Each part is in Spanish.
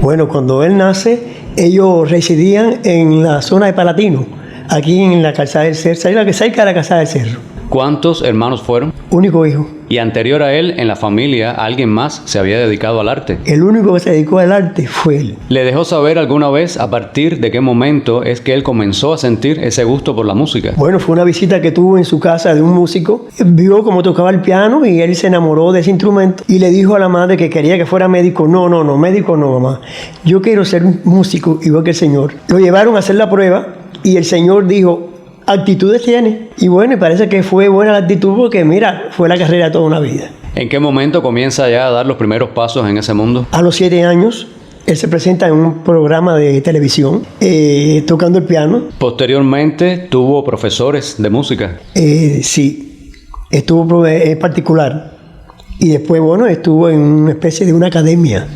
Bueno, cuando él nace, ellos residían en la zona de Palatino, aquí en la calzada del Cerro, cerca de la calzada del Cerro. ¿Cuántos hermanos fueron? Único hijo. Y anterior a él, en la familia, ¿alguien más se había dedicado al arte? El único que se dedicó al arte fue él. ¿Le dejó saber alguna vez a partir de qué momento es que él comenzó a sentir ese gusto por la música? Bueno, fue una visita que tuvo en su casa de un músico. Vio cómo tocaba el piano y él se enamoró de ese instrumento y le dijo a la madre que quería que fuera médico. No, médico no, mamá. Yo quiero ser músico igual que el señor. Lo llevaron a hacer la prueba y el señor dijo: actitudes tiene. Y bueno, y parece que fue buena la actitud porque, mira, fue la carrera toda una vida. ¿En qué momento comienza ya a dar los primeros pasos en ese mundo? A los 7 años, él se presenta en un programa de televisión tocando el piano. Posteriormente, ¿tuvo profesores de música? Sí, estuvo en particular. Y después, bueno, estuvo en una especie de una academia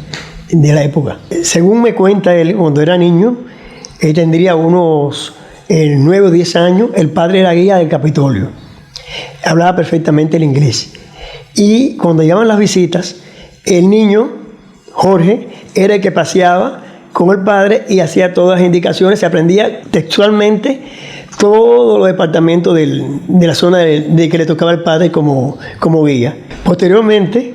de la época. Según me cuenta él, cuando era niño, él tendría unos 9 o 10 años. El padre era guía del Capitolio. Hablaba perfectamente el inglés. Y cuando llegaban las visitas, el niño, Jorge, era el que paseaba con el padre y hacía todas las indicaciones. Se aprendía textualmente todos los departamentos de la zona de que le tocaba al padre como guía. Posteriormente,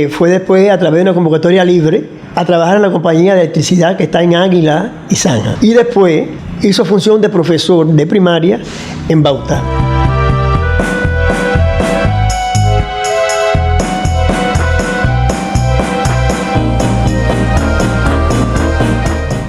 fue después, a través de una convocatoria libre, a trabajar en la compañía de electricidad que está en Águila y Zanja. Y después hizo función de profesor de primaria en Bauta.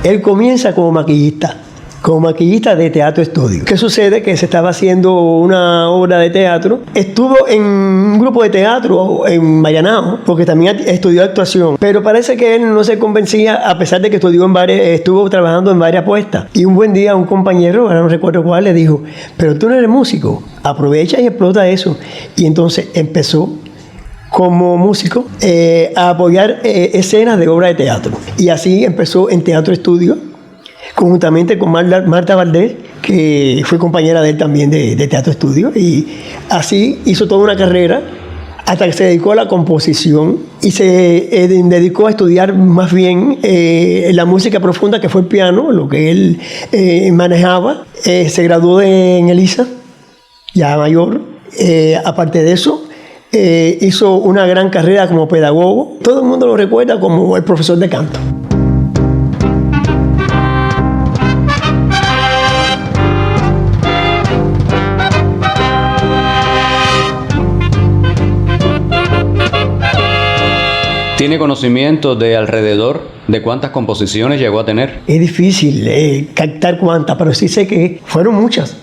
Él comienza como maquillista de teatro estudio. ¿Qué sucede? Que se estaba haciendo una obra de teatro. Estuvo en un grupo de teatro en Mayanao, porque también estudió actuación. Pero parece que él no se convencía, a pesar de que estuvo trabajando en varias puestas. Y un buen día un compañero, ahora no recuerdo cuál, le dijo: pero tú no eres músico, aprovecha y explota eso. Y entonces empezó como músico a apoyar escenas de obra de teatro. Y así empezó en Teatro Estudio, conjuntamente con Marta Valdés, que fue compañera de él también de Teatro Estudio. Y así hizo toda una carrera hasta que se dedicó a la composición y se dedicó a estudiar más bien la música profunda, que fue el piano, lo que él manejaba. Se graduó en Elisa, ya mayor. Aparte de eso, hizo una gran carrera como pedagogo. Todo el mundo lo recuerda como el profesor de canto. ¿Tiene conocimiento de alrededor de cuántas composiciones llegó a tener? Es difícil captar cuántas, pero sí sé que fueron muchas.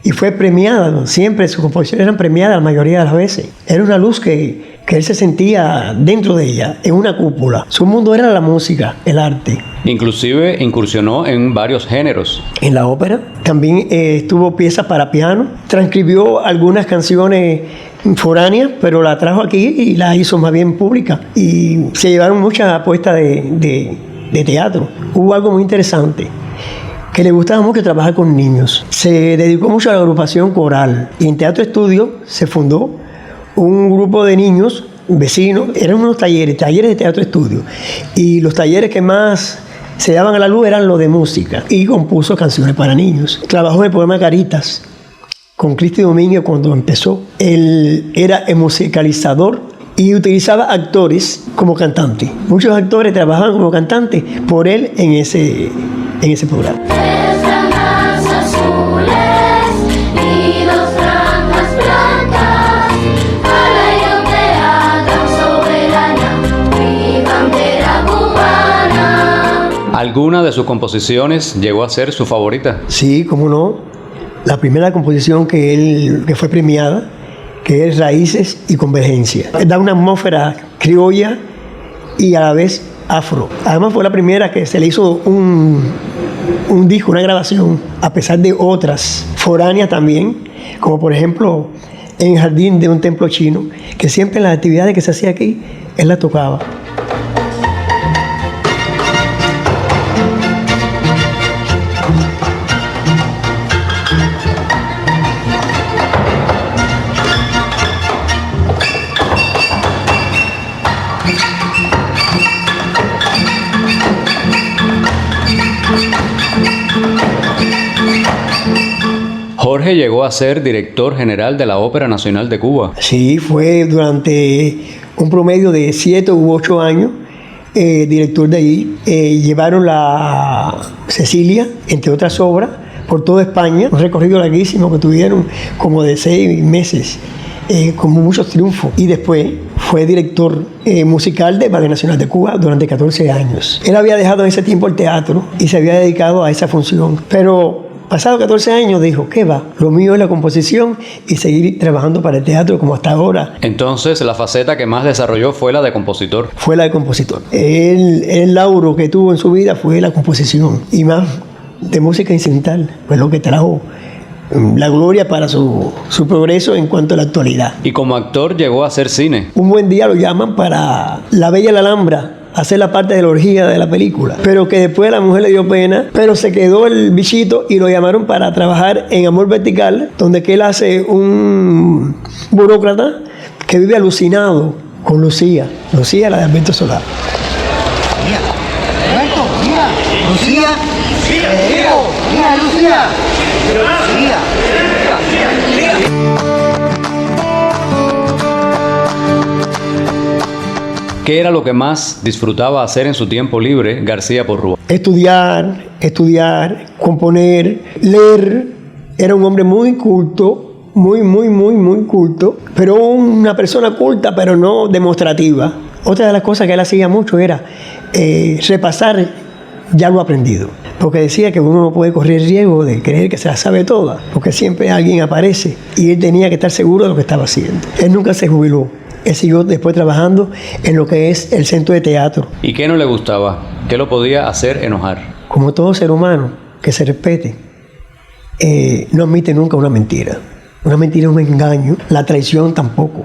Y fue premiada, siempre sus composiciones eran premiadas la mayoría de las veces. Era una luz que él se sentía dentro de ella, en una cúpula. Su mundo era la música, el arte. Inclusive incursionó en varios géneros. En la ópera, también tuvo piezas para piano, transcribió algunas canciones foráneas, pero la trajo aquí y la hizo más bien pública. Y se llevaron muchas apuestas de teatro. Hubo algo muy interesante, que le gustaba mucho trabajar con niños. Se dedicó mucho a la agrupación coral. Y en Teatro Estudio se fundó un grupo de niños, vecinos. Eran unos talleres de Teatro Estudio. Y los talleres que más se daban a la luz eran los de música. Y compuso canciones para niños. Trabajó en el programa Caritas con Cristi Domingo cuando empezó. Él era el musicalizador y utilizaba actores como cantantes. Muchos actores trabajaban como cantantes por él en ese programa. ¿Alguna de sus composiciones llegó a ser su favorita? Sí, cómo no. La primera composición que fue premiada, que es Raíces y Convergencia. Da una atmósfera criolla y a la vez afro. Además fue la primera que se le hizo un disco, una grabación, a pesar de otras foráneas también, como por ejemplo en el jardín de un templo chino, que siempre en las actividades que se hacía aquí, él la tocaba. Jorge llegó a ser director general de la Ópera Nacional de Cuba. Sí, fue durante un promedio de 7 u 8 años director de ahí. Llevaron la Cecilia, entre otras obras, por toda España. Un recorrido larguísimo que tuvieron como de 6 meses. Con muchos triunfos, y después fue director musical de Ballet Nacional de Cuba durante 14 años. Él había dejado en ese tiempo el teatro y se había dedicado a esa función, pero pasado 14 años dijo, ¿qué va? Lo mío es la composición y seguir trabajando para el teatro como hasta ahora. Entonces, la faceta que más desarrolló fue la de compositor. Fue la de compositor. El lauro que tuvo en su vida fue la composición, y más de música incidental, fue lo que trajo la gloria para su progreso en cuanto a la actualidad. Y como actor llegó a hacer cine. Un buen día lo llaman para La Bella y la Alhambra, hacer la parte de la orgía de la película, pero que después a la mujer le dio pena, pero se quedó el bichito y lo llamaron para trabajar en Amor Vertical, donde que él hace un burócrata que vive alucinado con Lucía, la de Alberto Solá. Lucía. ¿Qué era lo que más disfrutaba hacer en su tiempo libre García Porrúa? Estudiar, componer, leer. Era un hombre muy culto, muy culto, pero una persona culta, pero no demostrativa. Otra de las cosas que él hacía mucho era repasar ya lo aprendido, porque decía que uno no puede correr el riesgo de creer que se la sabe toda, porque siempre alguien aparece, y él tenía que estar seguro de lo que estaba haciendo. Él nunca se jubiló. Él siguió después trabajando en lo que es el centro de teatro. ¿Y qué no le gustaba? ¿Qué lo podía hacer enojar? Como todo ser humano que se respete, no admite nunca una mentira. Una mentira es un engaño. La traición tampoco,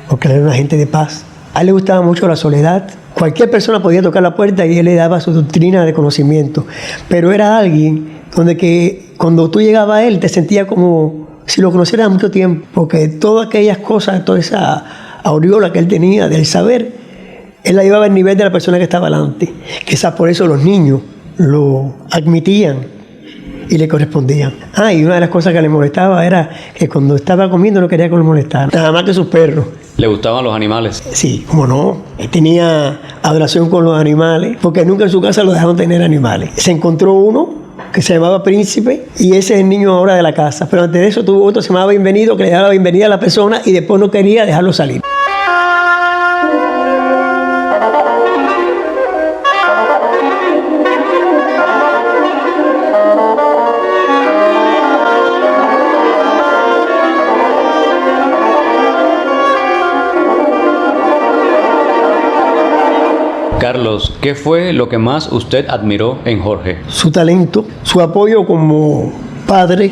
porque él era una gente de paz. A él le gustaba mucho la soledad. Cualquier persona podía tocar la puerta y él le daba su doctrina de conocimiento. Pero era alguien donde que cuando tú llegabas a él te sentías como si lo conocieras mucho tiempo, porque todas aquellas cosas, toda esa aureola que él tenía del saber, él la llevaba al nivel de la persona que estaba delante. Quizás por eso los niños lo admitían y le correspondían. Y una de las cosas que le molestaba era que cuando estaba comiendo no quería que lo molestaran, nada más que sus perros. ¿Le gustaban los animales? Sí, cómo no. Él tenía adoración con los animales, porque nunca en su casa lo dejaron tener animales. Se encontró uno que se llamaba Príncipe, y ese es el niño ahora de la casa. Pero antes de eso tuvo otro que se llamaba Bienvenido, que le daba la bienvenida a la persona y después no quería dejarlo salir. Carlos, ¿qué fue lo que más usted admiró en Jorge? Su talento, su apoyo como padre,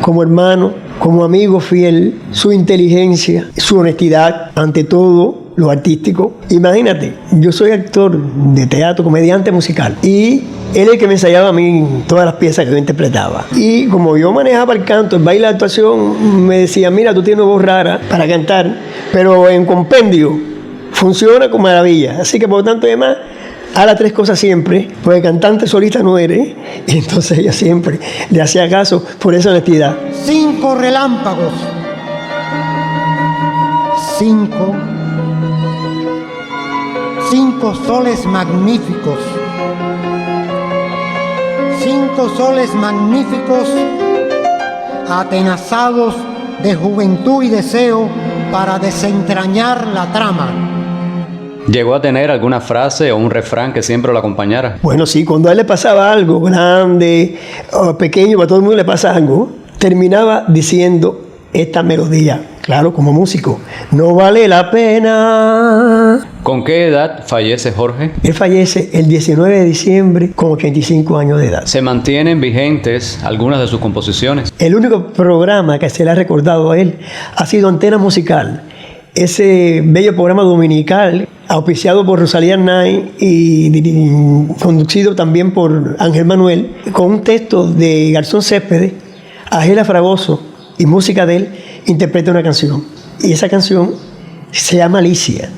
como hermano, como amigo fiel, su inteligencia, su honestidad, ante todo lo artístico. Imagínate, yo soy actor de teatro, comediante musical, y él es el que me ensayaba a mí todas las piezas que yo interpretaba. Y como yo manejaba el canto, el baile, la actuación, me decía, mira, tú tienes una voz rara para cantar, pero en compendio funciona con maravilla. Así que por lo tanto, además, a las 3 cosas siempre, porque cantante solista no eres, y entonces ella siempre le hacía caso por esa honestidad. 5 relámpagos, 5 soles magníficos, 5 soles magníficos, atenazados de juventud y deseo para desentrañar la trama. ¿Llegó a tener alguna frase o un refrán que siempre lo acompañara? Bueno, sí, cuando a él le pasaba algo grande o pequeño, a todo el mundo le pasa algo, terminaba diciendo esta melodía, claro, como músico: no vale la pena. ¿Con qué edad fallece Jorge? Él fallece el 19 de diciembre con 85 años de edad. ¿Se mantienen vigentes algunas de sus composiciones? El único programa que se le ha recordado a él ha sido Antena Musical, ese bello programa dominical auspiciado por Rosalía Arnaiz y conducido también por Ángel Manuel, con un texto de Garzón Céspedes. Ángela Fragoso y música de él interpreta una canción, y esa canción se llama Alicia.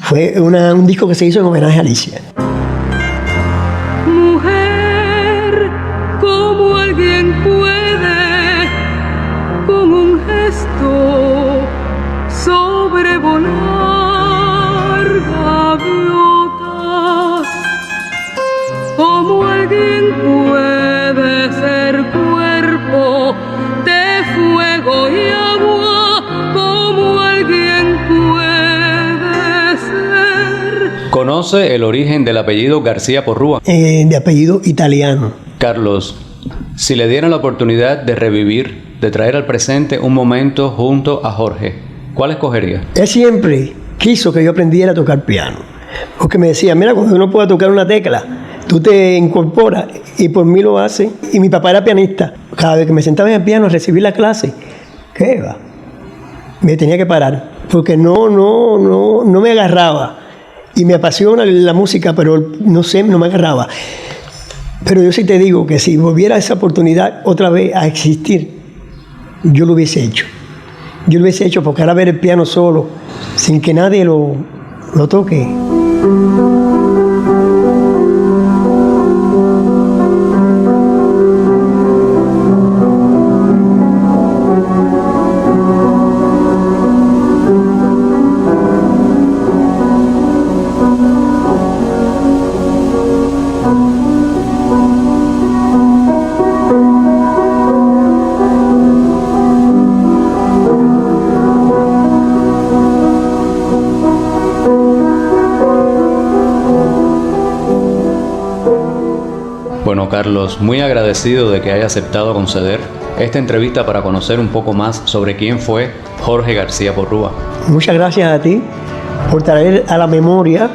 Fue un disco que se hizo en homenaje a Alicia. Mujer, ¿cómo alguien puede conoce el origen del apellido García Porrúa? De apellido italiano. Carlos, si le dieran la oportunidad de revivir, de traer al presente un momento junto a Jorge, ¿cuál escogería? Él siempre quiso que yo aprendiera a tocar piano. Porque me decía, mira, cuando uno pueda tocar una tecla, tú te incorporas y por mí lo hace. Y mi papá era pianista. Cada vez que me sentaba en el piano a recibir la clase, ¿qué va? Me tenía que parar porque no me agarraba. Y me apasiona la música, pero no sé, no me agarraba. Pero yo sí te digo que si volviera esa oportunidad otra vez a existir, yo lo hubiese hecho. Yo lo hubiese hecho porque ahora ver el piano solo, sin que nadie lo toque. Bueno, Carlos, muy agradecido de que haya aceptado conceder esta entrevista para conocer un poco más sobre quién fue Jorge García Porrúa. Muchas gracias a ti por traer a la memoria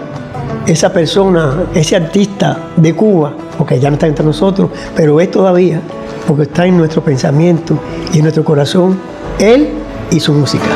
esa persona, ese artista de Cuba, porque ya no está entre nosotros, pero es todavía, porque está en nuestro pensamiento y en nuestro corazón, él y su música.